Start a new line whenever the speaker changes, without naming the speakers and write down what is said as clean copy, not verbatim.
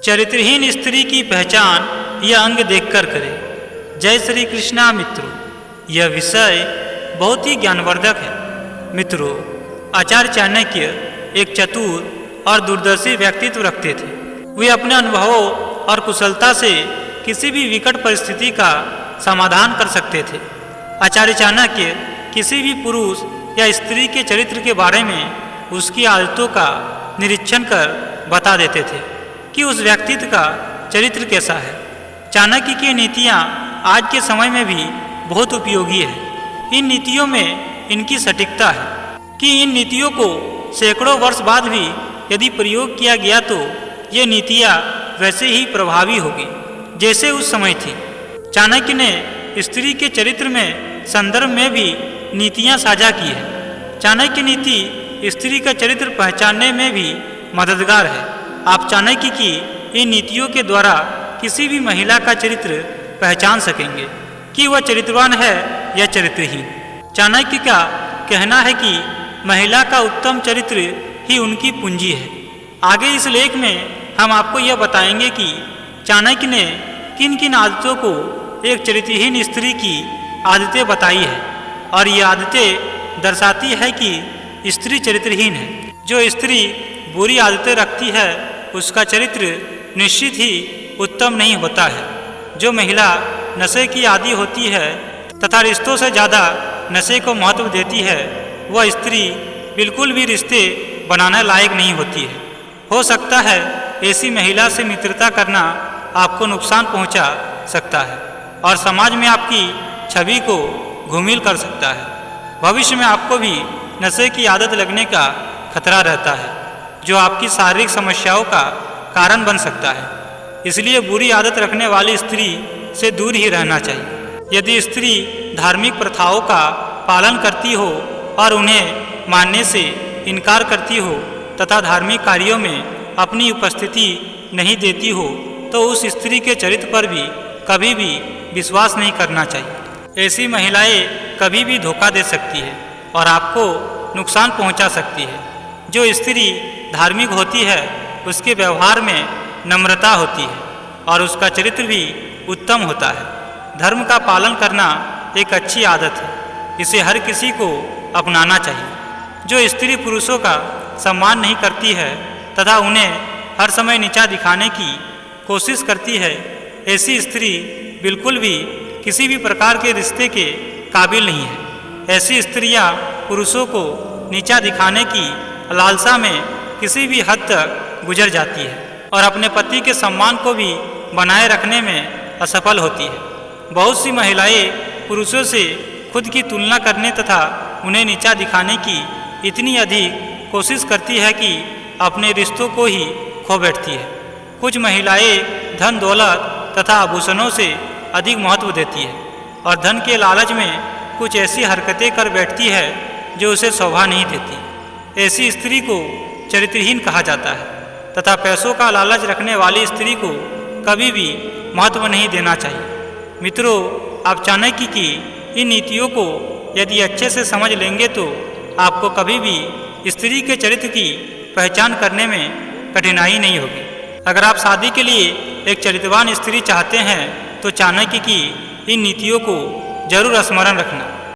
चरित्रहीन स्त्री की पहचान यह अंग देखकर करें। जय श्री कृष्णा मित्रों, यह विषय बहुत ही ज्ञानवर्धक है। मित्रों, आचार्य चाणक्य एक चतुर और दूरदर्शी व्यक्तित्व रखते थे। वे अपने अनुभवों और कुशलता से किसी भी विकट परिस्थिति का समाधान कर सकते थे। आचार्य चाणक्य किसी भी पुरुष या स्त्री के चरित्र के बारे में उसकी आदतों का निरीक्षण कर बता देते थे कि उस व्यक्तित्व का चरित्र कैसा है। चाणक्य की नीतियाँ आज के समय में भी बहुत उपयोगी है। इन नीतियों में इनकी सटीकता है कि इन नीतियों को सैकड़ों वर्ष बाद भी यदि प्रयोग किया गया तो ये नीतियाँ वैसे ही प्रभावी होगी जैसे उस समय थी। चाणक्य ने स्त्री के चरित्र में संदर्भ में भी नीतियाँ साझा की है। चाणक्य नीति स्त्री का चरित्र पहचानने में भी मददगार है। आप चाणक्य की इन नीतियों के द्वारा किसी भी महिला का चरित्र पहचान सकेंगे कि वह चरित्रवान है या चरित्रहीन। चाणक्य का कहना है कि महिला का उत्तम चरित्र ही उनकी पूंजी है। आगे इस लेख में हम आपको यह बताएंगे कि चाणक्य ने किन किन आदतों को एक चरित्रहीन स्त्री की आदतें बताई है और ये आदतें दर्शाती है कि स्त्री चरित्रहीन है। जो स्त्री बुरी आदतें रखती है उसका चरित्र निश्चित ही उत्तम नहीं होता है। जो महिला नशे की आदी होती है तथा रिश्तों से ज़्यादा नशे को महत्व देती है वह स्त्री बिल्कुल भी रिश्ते बनाने लायक नहीं होती है। हो सकता है ऐसी महिला से मित्रता करना आपको नुकसान पहुंचा सकता है और समाज में आपकी छवि को घूमिल कर सकता है। भविष्य में आपको भी नशे की आदत लगने का खतरा रहता है जो आपकी शारीरिक समस्याओं का कारण बन सकता है। इसलिए बुरी आदत रखने वाली स्त्री से दूर ही रहना चाहिए। यदि स्त्री धार्मिक प्रथाओं का पालन करती हो और उन्हें मानने से इनकार करती हो तथा धार्मिक कार्यों में अपनी उपस्थिति नहीं देती हो तो उस स्त्री के चरित्र पर भी कभी भी विश्वास नहीं करना चाहिए। ऐसी महिलाएं कभी भी धोखा दे सकती है और आपको नुकसान पहुंचा सकती है। जो स्त्री धार्मिक होती है उसके व्यवहार में नम्रता होती है और उसका चरित्र भी उत्तम होता है। धर्म का पालन करना एक अच्छी आदत है, इसे हर किसी को अपनाना चाहिए। जो स्त्री पुरुषों का सम्मान नहीं करती है तथा उन्हें हर समय नीचा दिखाने की कोशिश करती है, ऐसी स्त्री बिल्कुल भी किसी भी प्रकार के रिश्ते के काबिल नहीं है। ऐसी स्त्रियां पुरुषों को नीचा दिखाने की लालसा में किसी भी हद तक गुजर जाती है और अपने पति के सम्मान को भी बनाए रखने में असफल होती है। बहुत सी महिलाएं पुरुषों से खुद की तुलना करने तथा उन्हें नीचा दिखाने की इतनी अधिक कोशिश करती है कि अपने रिश्तों को ही खो बैठती है। कुछ महिलाएं धन दौलत तथा आभूषणों से अधिक महत्व देती है और धन के लालच में कुछ ऐसी हरकतें कर बैठती है जो उसे शोभा नहीं देती। ऐसी स्त्री को चरित्रहीन कहा जाता है तथा पैसों का लालच रखने वाली स्त्री को कभी भी महत्व नहीं देना चाहिए। मित्रों, आप चाणक्य की इन नीतियों को यदि अच्छे से समझ लेंगे तो आपको कभी भी स्त्री के चरित्र की पहचान करने में कठिनाई नहीं होगी। अगर आप शादी के लिए एक चरित्रवान स्त्री चाहते हैं तो चाणक्य की इन नीतियों को जरूर स्मरण रखना।